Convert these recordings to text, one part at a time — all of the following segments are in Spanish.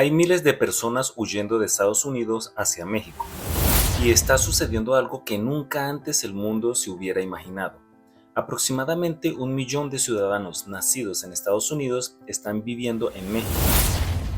Hay miles de personas huyendo de Estados Unidos hacia México y está sucediendo algo que nunca antes el mundo se hubiera imaginado. Aproximadamente 1 millón de ciudadanos nacidos en Estados Unidos están viviendo en México.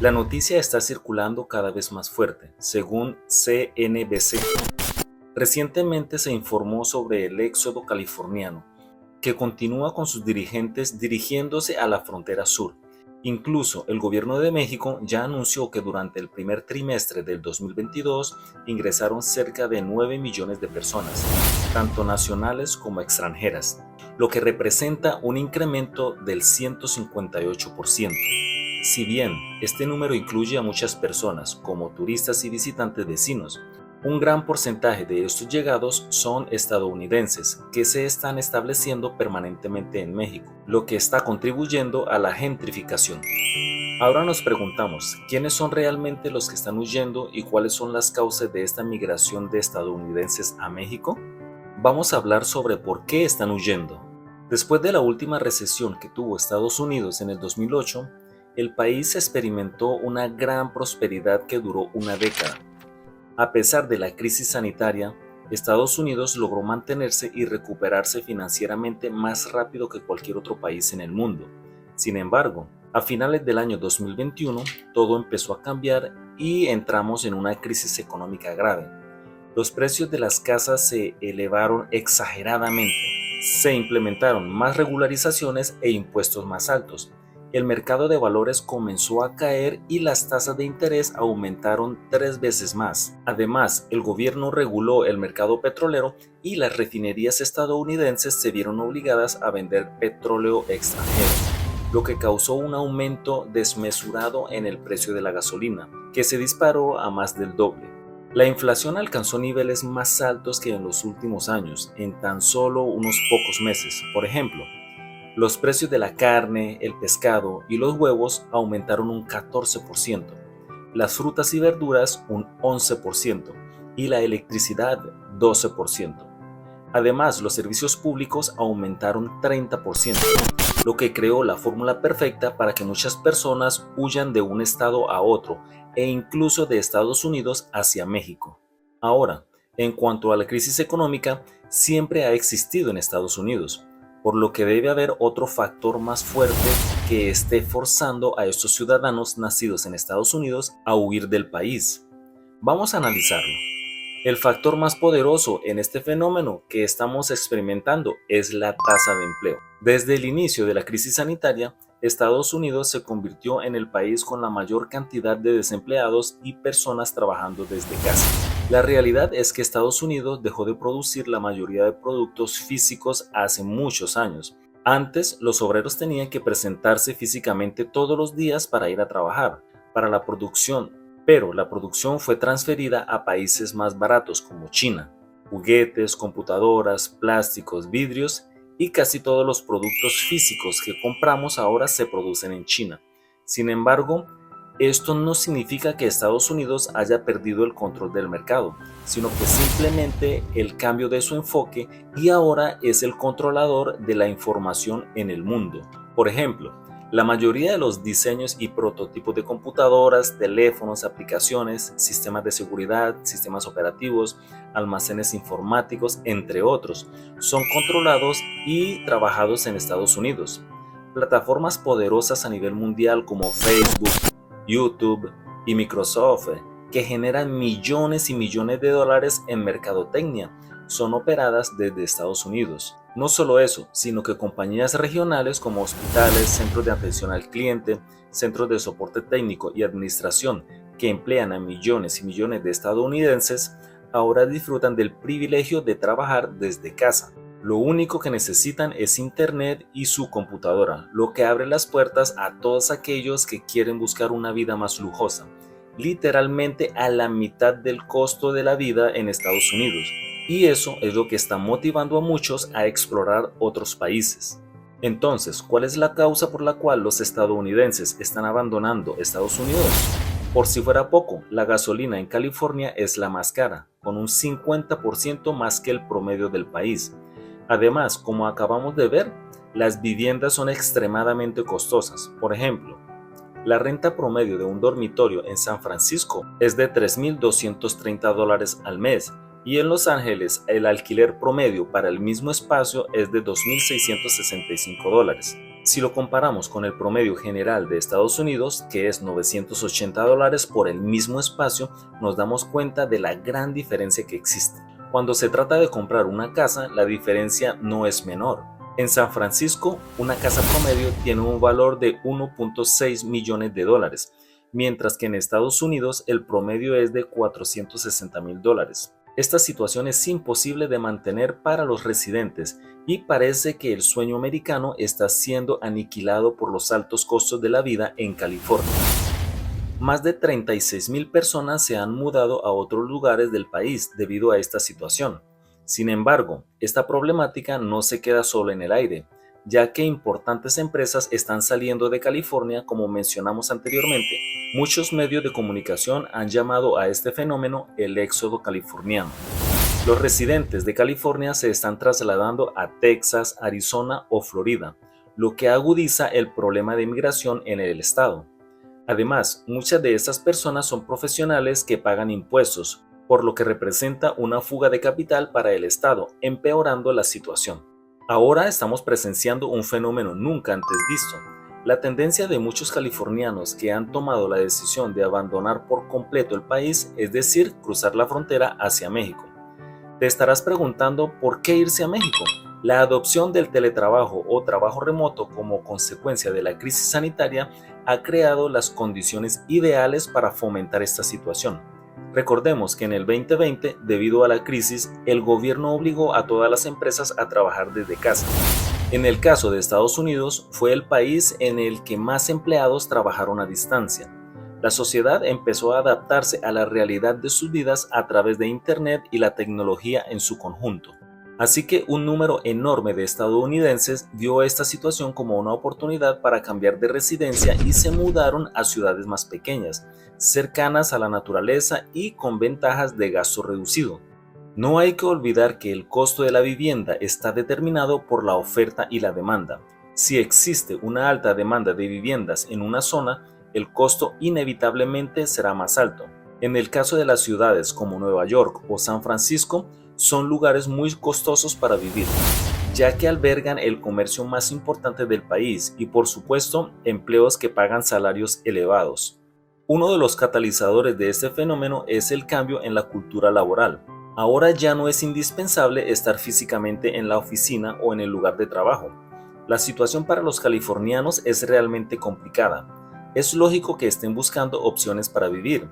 La noticia está circulando cada vez más fuerte, según CNBC. Recientemente se informó sobre el éxodo californiano, que continúa con sus dirigentes dirigiéndose a la frontera sur. Incluso el gobierno de México ya anunció que durante el primer trimestre del 2022 ingresaron cerca de 9 millones de personas, tanto nacionales como extranjeras, lo que representa un incremento del 158%. Si bien este número incluye a muchas personas como turistas y visitantes vecinos, un gran porcentaje de estos llegados son estadounidenses que se están estableciendo permanentemente en México, lo que está contribuyendo a la gentrificación. Ahora nos preguntamos, ¿quiénes son realmente los que están huyendo y cuáles son las causas de esta migración de estadounidenses a México? Vamos a hablar sobre por qué están huyendo. Después de la última recesión que tuvo Estados Unidos en el 2008, el país experimentó una gran prosperidad que duró una década. A pesar de la crisis sanitaria, Estados Unidos logró mantenerse y recuperarse financieramente más rápido que cualquier otro país en el mundo. Sin embargo, a finales del año 2021, todo empezó a cambiar y entramos en una crisis económica grave. Los precios de las casas se elevaron exageradamente. Se implementaron más regularizaciones e impuestos más altos. El mercado de valores comenzó a caer y las tasas de interés aumentaron 3 veces más. Además, el gobierno reguló el mercado petrolero y las refinerías estadounidenses se vieron obligadas a vender petróleo extranjero, lo que causó un aumento desmesurado en el precio de la gasolina, que se disparó a más del doble. La inflación alcanzó niveles más altos que en los últimos años, en tan solo unos pocos meses. Por ejemplo, los precios de la carne, el pescado y los huevos aumentaron un 14%, las frutas y verduras un 11% y la electricidad 12%. Además, los servicios públicos aumentaron 30%, lo que creó la fórmula perfecta para que muchas personas huyan de un estado a otro e incluso de Estados Unidos hacia México. Ahora, en cuanto a la crisis económica, siempre ha existido en Estados Unidos, por lo que debe haber otro factor más fuerte que esté forzando a estos ciudadanos nacidos en Estados Unidos a huir del país. Vamos a analizarlo. El factor más poderoso en este fenómeno que estamos experimentando es la tasa de empleo. Desde el inicio de la crisis sanitaria, Estados Unidos se convirtió en el país con la mayor cantidad de desempleados y personas trabajando desde casa. La realidad es que Estados Unidos dejó de producir la mayoría de productos físicos hace muchos años. Antes, los obreros tenían que presentarse físicamente todos los días para ir a trabajar, para la producción, pero la producción fue transferida a países más baratos como China. Juguetes, computadoras, plásticos, vidrios y casi todos los productos físicos que compramos ahora se producen en China. Sin embargo, esto no significa que Estados Unidos haya perdido el control del mercado, sino que simplemente el cambio de su enfoque y ahora es el controlador de la información en el mundo. Por ejemplo, la mayoría de los diseños y prototipos de computadoras, teléfonos, aplicaciones, sistemas de seguridad, sistemas operativos, almacenes informáticos, entre otros, son controlados y trabajados en Estados Unidos. Plataformas poderosas a nivel mundial como Facebook, YouTube y Microsoft, que generan millones y millones de dólares en mercadotecnia, son operadas desde Estados Unidos. No solo eso, sino que compañías regionales como hospitales, centros de atención al cliente, centros de soporte técnico y administración que emplean a millones y millones de estadounidenses, ahora disfrutan del privilegio de trabajar desde casa. Lo único que necesitan es internet y su computadora, lo que abre las puertas a todos aquellos que quieren buscar una vida más lujosa, literalmente a la mitad del costo de la vida en Estados Unidos. Y eso es lo que está motivando a muchos a explorar otros países. Entonces, ¿cuál es la causa por la cual los estadounidenses están abandonando Estados Unidos? Por si fuera poco, la gasolina en California es la más cara, con un 50% más que el promedio del país. Además, como acabamos de ver, las viviendas son extremadamente costosas. Por ejemplo, La renta promedio de un dormitorio en San Francisco es de $3,230 al mes y en Los Ángeles el alquiler promedio para el mismo espacio es de $2,665. Si lo comparamos con el promedio general de Estados Unidos, que es $980 por el mismo espacio, nos damos cuenta de la gran diferencia que existe. Cuando se trata de comprar una casa, la diferencia no es menor. En San Francisco, una casa promedio tiene un valor de $1.6 millones, mientras que en Estados Unidos el promedio es de $460,000. Esta situación es imposible de mantener para los residentes y parece que el sueño americano está siendo aniquilado por los altos costos de la vida en California. Más de 36,000 personas se han mudado a otros lugares del país debido a esta situación. Sin embargo, esta problemática no se queda solo en el aire, ya que importantes empresas están saliendo de California, como mencionamos anteriormente. Muchos medios de comunicación han llamado a este fenómeno el éxodo californiano. Los residentes de California se están trasladando a Texas, Arizona o Florida, lo que agudiza el problema de migración en el estado. Además, muchas de estas personas son profesionales que pagan impuestos, por lo que representa una fuga de capital para el estado, empeorando la situación. Ahora estamos presenciando un fenómeno nunca antes visto. La tendencia de muchos californianos que han tomado la decisión de abandonar por completo el país, es decir, cruzar la frontera hacia México. Te estarás preguntando por qué irse a México. La adopción del teletrabajo o trabajo remoto como consecuencia de la crisis sanitaria ha creado las condiciones ideales para fomentar esta situación. Recordemos que en el 2020, debido a la crisis, el gobierno obligó a todas las empresas a trabajar desde casa. En el caso de Estados Unidos, fue el país en el que más empleados trabajaron a distancia. La sociedad empezó a adaptarse a la realidad de sus vidas a través de Internet y la tecnología en su conjunto. Así que un número enorme de estadounidenses vio esta situación como una oportunidad para cambiar de residencia y se mudaron a ciudades más pequeñas, cercanas a la naturaleza y con ventajas de gasto reducido. No hay que olvidar que el costo de la vivienda está determinado por la oferta y la demanda. Si existe una alta demanda de viviendas en una zona, el costo inevitablemente será más alto. En el caso de las ciudades como Nueva York o San Francisco, son lugares muy costosos para vivir, ya que albergan el comercio más importante del país y, por supuesto, empleos que pagan salarios elevados. Uno de los catalizadores de este fenómeno es el cambio en la cultura laboral. Ahora ya no es indispensable estar físicamente en la oficina o en el lugar de trabajo. La situación para los californianos es realmente complicada. Es lógico que estén buscando opciones para vivir.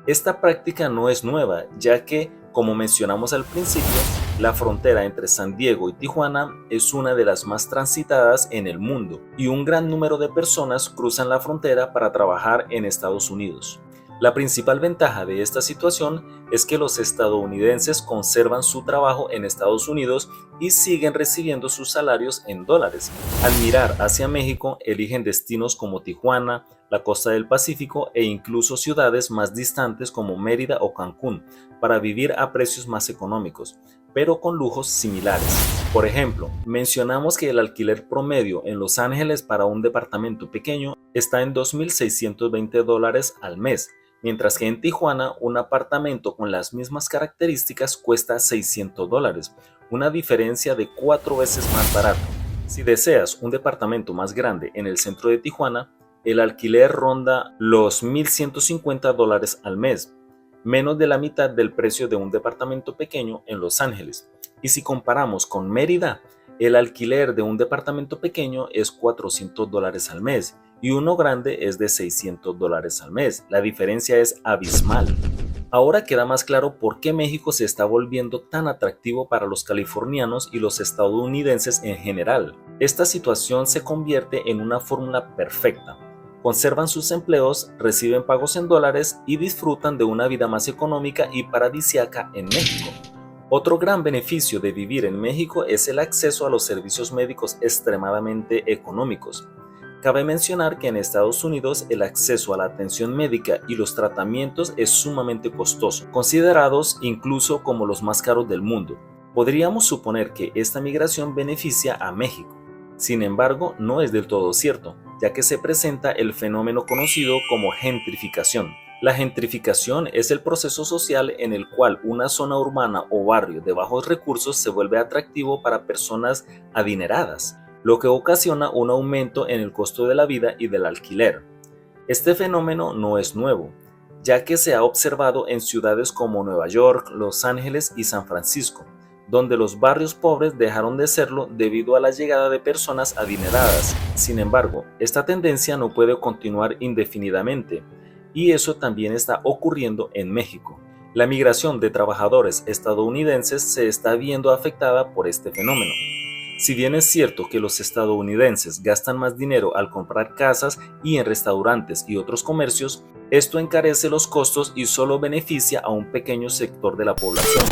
Esta práctica no es nueva, ya que, como mencionamos al principio, la frontera entre San Diego y Tijuana es una de las más transitadas en el mundo y un gran número de personas cruzan la frontera para trabajar en Estados Unidos. La principal ventaja de esta situación es que los estadounidenses conservan su trabajo en Estados Unidos y siguen recibiendo sus salarios en dólares. Al mirar hacia México, eligen destinos como Tijuana, la costa del Pacífico e incluso ciudades más distantes como Mérida o Cancún para vivir a precios más económicos, pero con lujos similares. Por ejemplo, mencionamos que el alquiler promedio en Los Ángeles para un departamento pequeño está en $2,620 al mes, mientras que en Tijuana un apartamento con las mismas características cuesta $600, una diferencia de 4 veces más barato. Si deseas un departamento más grande en el centro de Tijuana, el alquiler ronda los $1,150 al mes, menos de la mitad del precio de un departamento pequeño en Los Ángeles. Y si comparamos con Mérida, el alquiler de un departamento pequeño es $400 al mes y uno grande es de $600 al mes. La diferencia es abismal. Ahora queda más claro por qué México se está volviendo tan atractivo para los californianos y los estadounidenses en general. Esta situación se convierte en una fórmula perfecta. Conservan sus empleos, reciben pagos en dólares y disfrutan de una vida más económica y paradisíaca en México. Otro gran beneficio de vivir en México es el acceso a los servicios médicos extremadamente económicos. Cabe mencionar que en Estados Unidos el acceso a la atención médica y los tratamientos es sumamente costoso, considerados incluso como los más caros del mundo. Podríamos suponer que esta migración beneficia a México. Sin embargo, no es del todo cierto, ya que se presenta el fenómeno conocido como gentrificación. La gentrificación es el proceso social en el cual una zona urbana o barrio de bajos recursos se vuelve atractivo para personas adineradas, lo que ocasiona un aumento en el costo de la vida y del alquiler. Este fenómeno no es nuevo, ya que se ha observado en ciudades como Nueva York, Los Ángeles y San Francisco, donde los barrios pobres dejaron de serlo debido a la llegada de personas adineradas. Sin embargo, esta tendencia no puede continuar indefinidamente, y eso también está ocurriendo en México. La migración de trabajadores estadounidenses se está viendo afectada por este fenómeno. Si bien es cierto que los estadounidenses gastan más dinero al comprar casas y en restaurantes y otros comercios, esto encarece los costos y solo beneficia a un pequeño sector de la población.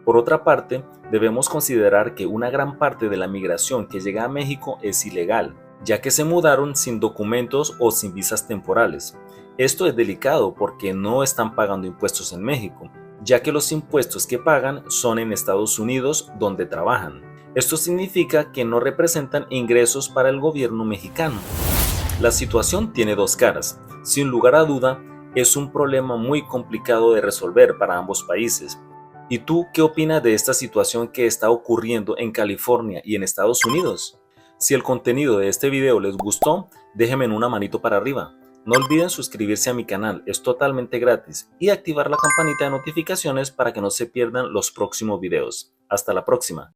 Por otra parte, debemos considerar que una gran parte de la migración que llega a México es ilegal, ya que se mudaron sin documentos o sin visas temporales. Esto es delicado porque no están pagando impuestos en México, ya que los impuestos que pagan son en Estados Unidos donde trabajan. Esto significa que no representan ingresos para el gobierno mexicano. La situación tiene dos caras. Sin lugar a duda, es un problema muy complicado de resolver para ambos países. ¿Y tú qué opinas de esta situación que está ocurriendo en California y en Estados Unidos? Si el contenido de este video les gustó, déjenme una manito para arriba. No olviden suscribirse a mi canal, es totalmente gratis, y activar la campanita de notificaciones para que no se pierdan los próximos videos. Hasta la próxima.